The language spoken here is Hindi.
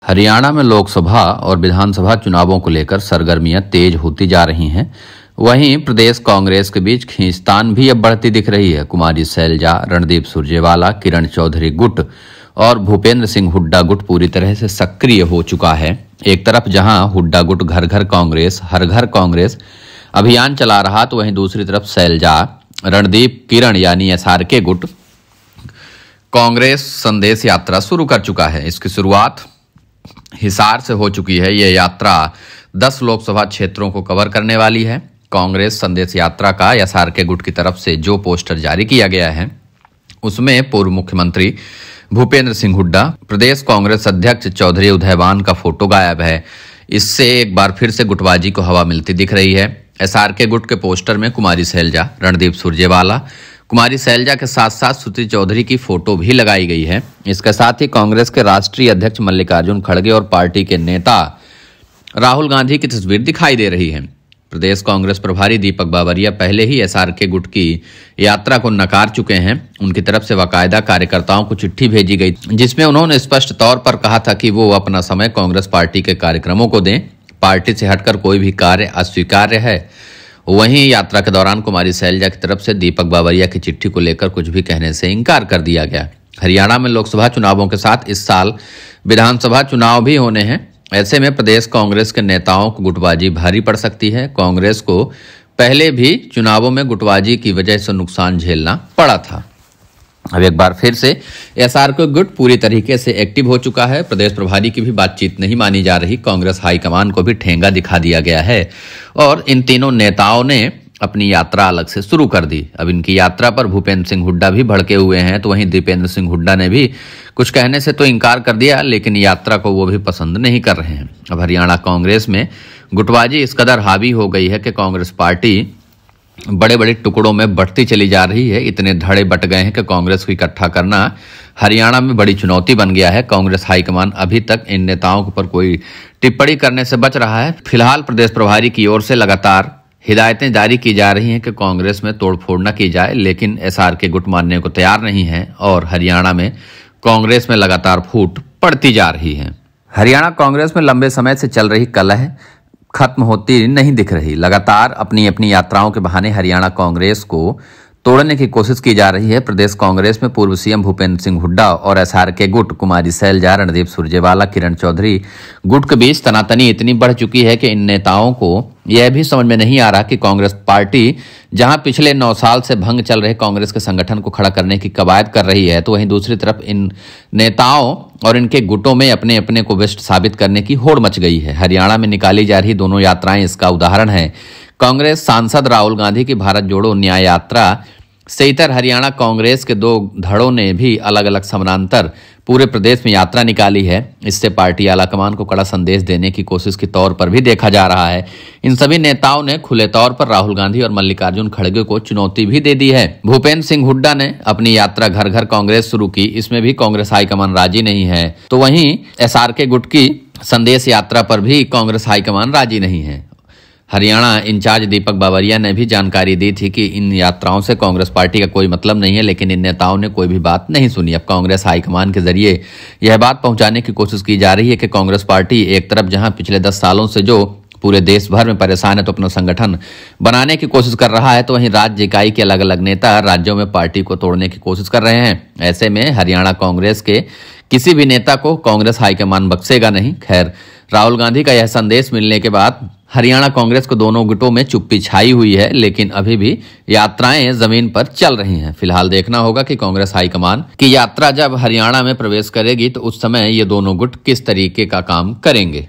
हरियाणा में लोकसभा और विधानसभा चुनावों को लेकर सरगर्मियां तेज होती जा रही हैं। वहीं प्रदेश कांग्रेस के बीच खींचतान भी अब बढ़ती दिख रही है। कुमारी सैलजा, रणदीप सुरजेवाला, किरण चौधरी गुट और भूपेंद्र सिंह हुड्डा गुट पूरी तरह से सक्रिय हो चुका है। एक तरफ जहां हुड्डा गुट घर घर कांग्रेस, हर घर कांग्रेस अभियान चला रहा, तो वहीं दूसरी तरफ सैलजा, रणदीप, किरण यानी SRK गुट कांग्रेस संदेश यात्रा शुरू कर चुका है। इसकी शुरुआत हिसार से हो चुकी है। यह यात्रा 10 लोकसभा क्षेत्रों को कवर करने वाली है। कांग्रेस संदेश यात्रा का SRK गुट की तरफ से जो पोस्टर जारी किया गया है, उसमें पूर्व मुख्यमंत्री भूपेंद्र सिंह हुड्डा, प्रदेश कांग्रेस अध्यक्ष चौधरी उदयवान का फोटो गायब है। इससे एक बार फिर से गुटबाजी को हवा मिलती दिख रही है। SRK गुट के पोस्टर में कुमारी सैलजा, रणदीप सुरजेवाला, कुमारी सैलजा के साथ साथ श्रुति चौधरी की फोटो भी लगाई गई है। इसके साथ ही कांग्रेस के राष्ट्रीय अध्यक्ष मल्लिकार्जुन खड़गे और पार्टी के नेता राहुल गांधी की तस्वीर दिखाई दे रही है। प्रदेश कांग्रेस प्रभारी दीपक बावरिया पहले ही SRK गुट की यात्रा को नकार चुके हैं। उनकी तरफ से बाकायदा कार्यकर्ताओं को चिट्ठी भेजी गई, जिसमें उन्होंने स्पष्ट तौर पर कहा था कि वो अपना समय कांग्रेस पार्टी के कार्यक्रमों को दें। पार्टी से हटकर कोई भी कार्य अस्वीकार्य है। वहीं यात्रा के दौरान कुमारी सैलजा की तरफ से दीपक बावरिया की चिट्ठी को लेकर कुछ भी कहने से इनकार कर दिया गया। हरियाणा में लोकसभा चुनावों के साथ इस साल विधानसभा चुनाव भी होने हैं। ऐसे में प्रदेश कांग्रेस के नेताओं को गुटबाजी भारी पड़ सकती है। कांग्रेस को पहले भी चुनावों में गुटबाजी की वजह से नुकसान झेलना पड़ा था। अब एक बार फिर से SRK गुट पूरी तरीके से एक्टिव हो चुका है। प्रदेश प्रभारी की भी बातचीत नहीं मानी जा रही। कांग्रेस हाईकमान को भी ठेंगा दिखा दिया गया है और इन तीनों नेताओं ने अपनी यात्रा अलग से शुरू कर दी। अब इनकी यात्रा पर भूपेंद्र सिंह हुड्डा भी भड़के हुए हैं, तो वहीं दीपेंद्र सिंह हुड्डा ने भी कुछ कहने से तो इनकार कर दिया, लेकिन यात्रा को वो भी पसंद नहीं कर रहे हैं। अब हरियाणा कांग्रेस में गुटबाजी इस कदर हावी हो गई है कि कांग्रेस पार्टी बड़े बड़े टुकड़ों में बढ़ती चली जा रही है। इतने धड़े बट गए हैं कि कांग्रेस को इकट्ठा करना हरियाणा में बड़ी चुनौती बन गया है। कांग्रेस हाईकमान अभी तक इन नेताओं के ऊपर कोई टिप्पणी करने से बच रहा है। फिलहाल प्रदेश प्रभारी की ओर से लगातार हिदायतें जारी की जा रही हैं कि कांग्रेस में तोड़फोड़ न की जाए, लेकिन SRK गुट मानने को तैयार नहीं है और हरियाणा में कांग्रेस में लगातार फूट पड़ती जा रही है। हरियाणा कांग्रेस में लंबे समय से चल रही कलह खत्म होती नहीं दिख रही। लगातार अपनी अपनी यात्राओं के बहाने हरियाणा कांग्रेस को तोड़ने की कोशिश की जा रही है। प्रदेश कांग्रेस में पूर्व CM भूपेंद्र सिंह हुड्डा और SRK गुट कुमारी सैलजा, रणदीप सुरजेवाला, किरण चौधरी गुट के बीच तनातनी इतनी बढ़ चुकी है कि इन नेताओं को यह भी समझ में नहीं आ रहा कि कांग्रेस पार्टी जहां पिछले 9 साल से भंग चल रहे कांग्रेस के संगठन को खड़ा करने की कवायद कर रही है, तो वहीं दूसरी तरफ इन नेताओं और इनके गुटों में अपने अपने को बेस्ट साबित करने की होड़ मच गई है। हरियाणा में निकाली जा रही दोनों यात्राएं इसका उदाहरण है। कांग्रेस सांसद राहुल गांधी की भारत जोड़ो न्याय यात्रा से इतर हरियाणा कांग्रेस के 2 धड़ों ने भी अलग अलग समानांतर पूरे प्रदेश में यात्रा निकाली है। इससे पार्टी आलाकमान को कड़ा संदेश देने की कोशिश के तौर पर भी देखा जा रहा है। इन सभी नेताओं ने खुले तौर पर राहुल गांधी और मल्लिकार्जुन खड़गे को चुनौती भी दे दी है। भूपेंद्र सिंह हुड्डा ने अपनी यात्रा घर घर कांग्रेस शुरू की। इसमें भी कांग्रेस हाईकमान राजी नहीं है, तो वहीं SRK गुट की संदेश यात्रा पर भी कांग्रेस हाईकमान राजी नहीं है। हरियाणा इंचार्ज दीपक बावरिया ने भी जानकारी दी थी कि इन यात्राओं से कांग्रेस पार्टी का कोई मतलब नहीं है, लेकिन इन नेताओं ने कोई भी बात नहीं सुनी। अब कांग्रेस हाईकमान के जरिए यह बात पहुंचाने की कोशिश की जा रही है कि कांग्रेस पार्टी एक तरफ जहां पिछले 10 सालों से जो पूरे देश भर में परेशान है, तो अपना संगठन बनाने की कोशिश कर रहा है, तो वहीं राज्य इकाई के अलग अलग नेता राज्यों में पार्टी को तोड़ने की कोशिश कर रहे हैं। ऐसे में हरियाणा कांग्रेस के किसी भी नेता को कांग्रेस हाईकमान बख्शेगा नहीं। खैर, राहुल गांधी का यह संदेश मिलने के बाद हरियाणा कांग्रेस को दोनों गुटों में चुप्पी छाई हुई है, लेकिन अभी भी यात्राएं जमीन पर चल रही हैं। फिलहाल देखना होगा कि कांग्रेस हाईकमान की यात्रा जब हरियाणा में प्रवेश करेगी, तो उस समय ये दोनों गुट किस तरीके का काम करेंगे।